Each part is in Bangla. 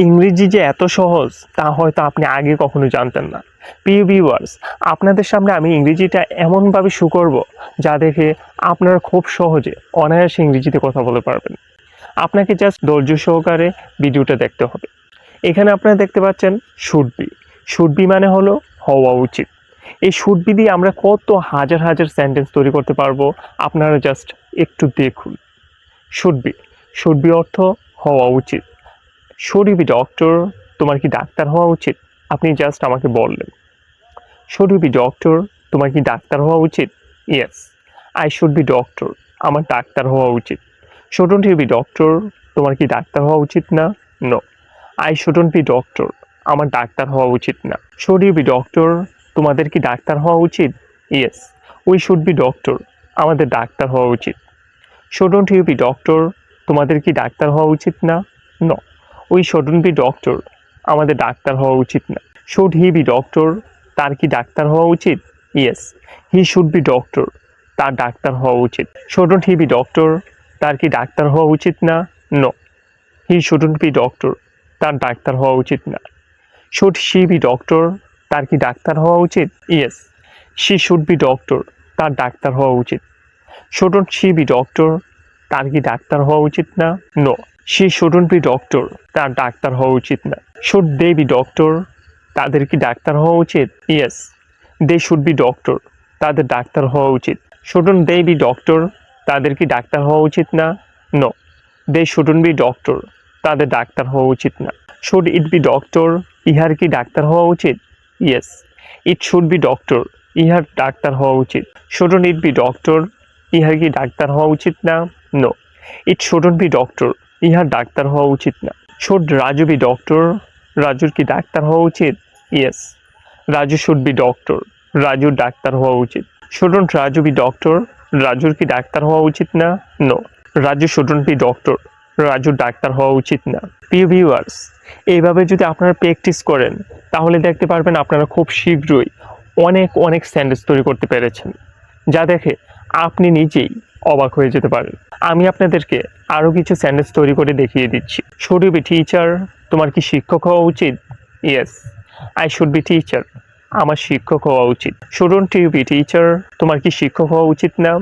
ইংরেজি যে এত সহজ তা হয়তো আপনি আগে কখনো জানতেন না। প্রিয় ভিউয়ার্স, আপনাদের সামনে আমি ইংরেজিটা এমনভাবে শো করব যা দেখে আপনারা খুব সহজে অনায়াসে ইংরেজিতে কথা বলতে পারবেন। আপনাকে জাস্ট ধৈর্য সহকারে ভিডিওটা দেখতে হবে। এখানে আপনারা দেখতে পাচ্ছেন শুড বি। শুড বি মানে হলো হওয়া উচিত। এই শুড বি দিয়ে আমরা কত হাজার হাজার সেন্টেন্স তৈরি করতে পারবো, আপনারা জাস্ট একটু দেখুন। শুড বি, শুড বি অর্থ হওয়া উচিত। শুড ইউ বি ডক্টর, তোমার কি ডাক্তার হওয়া উচিত? আপনি জাস্ট আমাকে বললেন শুড ইউ বি ডক্টর, তোমার কি ডাক্তার হওয়া উচিত? Yes, I should be doctor, আমার ডাক্তার হওয়া উচিত। শুডন্ট ইউ বি ডক্টর, তোমার কি ডাক্তার হওয়া উচিত না? No, I shouldn't be doctor, আমার ডাক্তার হওয়া উচিত না। শুড ইউ বি ডক্টর, তোমাদের কি ডাক্তার হওয়া উচিত? Yes, we should be doctor, আমাদের ডাক্তার হওয়া উচিত। শুডন্ট ইউ বি ডক্টর, তোমাদের কি ডাক্তার হওয়া উচিত না? No, we shouldn't be doctor, আমাদের ডাক্তার হওয়া উচিত না। শুড হি বি ডক্টর, তার কি ডাক্তার হওয়া উচিত? Yes, he should be doctor, তার ডাক্তার হওয়া উচিত। শুডন্ট হি বি ডক্টর, তার কি ডাক্তার হওয়া উচিত না? No, he shouldn't be doctor, তার ডাক্তার হওয়া উচিত না। শুড শি বি ডক্টর, তার কি ডাক্তার হওয়া উচিত? Yes, she should be doctor, তার ডাক্তার হওয়া উচিত। শুডন্ট শি বি ডক্টর, তার কি ডাক্তার হওয়া উচিত না? No, she shouldn't be doctor, তার ডাক্তার হওয়া উচিত না। শুড দে বি ডক্টর, তাদের কি ডাক্তার হওয়া উচিত? Yes, they should be doctor, তাদের ডাক্তার হওয়া উচিত। শুডন্ট দে বি ডক্টর, তাদের কি ডাক্তার হওয়া উচিত না? No, they shouldn't be doctor, তাদের ডাক্তার হওয়া উচিত না। শুড ইট বি ডক্টর, ইহার কি ডাক্তার হওয়া উচিত? Yes, it should be doctor, ইহার ডাক্তার হওয়া উচিত। শুডন্ট ইট বি ডক্টর, ইহার কি ডাক্তার হওয়া উচিত না? No, it shouldn't be doctor, ইহার ডাক্তার হওয়া উচিত না। শুড রাজু বি ডক্টর, রাজুর কি ডাক্তার হওয়া উচিত? Yes, Raju should be doctor, রাজুর ডাক্তার হওয়া উচিত। শুডন্ট রাজু বি ডক্টর, রাজুর কি ডাক্তার হওয়া উচিত না? No, Raju shouldn't be doctor, রাজুর ডাক্তার হওয়া উচিত না। প্রিয় ভিউয়ার্স, এইভাবে যদি আপনারা প্র্যাকটিস করেন তাহলে দেখতে পারবেন আপনারা খুব শীঘ্রই অনেক অনেক সেন্টেন্স তৈরি করতে পেরেছেন, যা দেখে আপনি নিজেই অবাক হয়ে যেতে পারেন। আমি আপনাদেরকে আরও কিছু সেন্টেন্স তৈরি করে দেখিয়ে দিচ্ছি। শুড ইউ বি টিচার, তোমার কি শিক্ষক হওয়া উচিত? Yes, I should be teacher, আমার শিক্ষক হওয়া উচিত। শুডন্ট ইউ বি টিচার, তোমার কি শিক্ষক হওয়া উচিত না?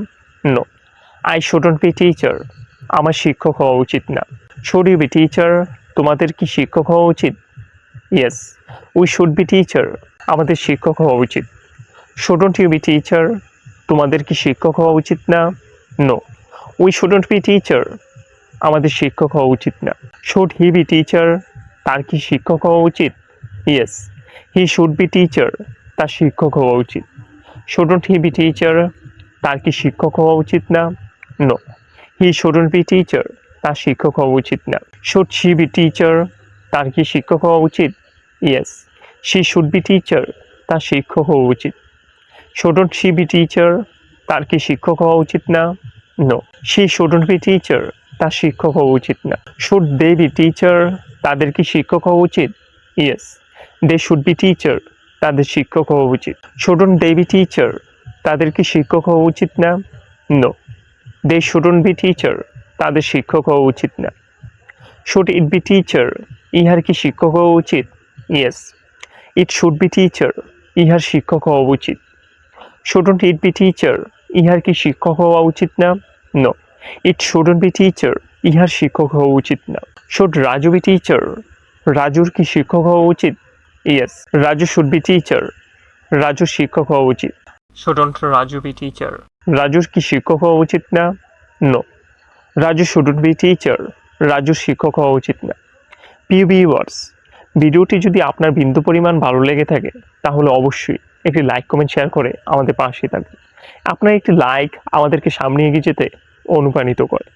No, I shouldn't be teacher, আমার শিক্ষক হওয়া উচিত না। শুড ইউ বি টিচার, তোমাদের কি শিক্ষক হওয়া উচিত? Yes, we should be teacher, আমাদের শিক্ষক হওয়া উচিত। শুডন্ট ইউ বি টিচার, তোমাদের কি শিক্ষক হওয়া উচিত না? No, we shouldn't be teacher, আমাদের শিক্ষক হওয়া উচিত না। শুড হি বি টিচার, তার কি শিক্ষক হওয়া উচিত? Yes, he should be teacher, তার শিক্ষক হওয়া উচিত। শুডন্ট হি বি টিচার, তার কি শিক্ষক হওয়া উচিত না? No, he shouldn't be teacher, তার শিক্ষক হওয়া উচিত না। শুড শি বি টিচার, তার কি শিক্ষক হওয়া উচিত? Yes, she should be teacher, তার শিক্ষক হওয়া উচিত। শুডন্ট শি বি টিচার, তার কি শিক্ষক হওয়া উচিত না? No, she shouldn't be teacher, তার শিক্ষক হওয়া উচিত না। শুড দে বি টিচার, তাদের কি শিক্ষক হওয়া উচিত? Yes, they should be teacher, তাদের শিক্ষক হওয়া উচিত। শুডন্ট দে বি টিচার, তাদের কি শিক্ষক হওয়া উচিত না? No, they shouldn't be teacher, তাদের শিক্ষক হওয়া উচিত না। শুড ইট বি টিচার, ইহার কি শিক্ষক হওয়া উচিত? Yes, it should be teacher, ইহার শিক্ষক হওয়া উচিত। শুডন্ট ইট বি টিচার, ইহার কি শিক্ষক হওয়া উচিত না? No, it shouldn't be teacher, ইহার শিক্ষক হওয়া উচিত না। শুড রাজু বি টিচার, রাজুর কি শিক্ষক হওয়া উচিত? Yes, Raju should be teacher, রাজুর শিক্ষক হওয়া উচিত। শুডন্ট রাজু বি টিচার, রাজুর কি শিক্ষক হওয়া উচিত না? No, Raju shouldn't be teacher, রাজুর শিক্ষক হওয়া উচিত না। প্রিয় ভিউয়ার্স, ভিডিওটি যদি আপনার বিন্দু পরিমাণ ভালো লেগে থাকে তাহলে অবশ্যই একটি লাইক কমেন্ট শেয়ার করে আমাদের পাশে থাকবেন। আপনার একটি লাইক আমাদেরকে সামনে এগিয়ে যেতে অনুপ্রাণিত করে।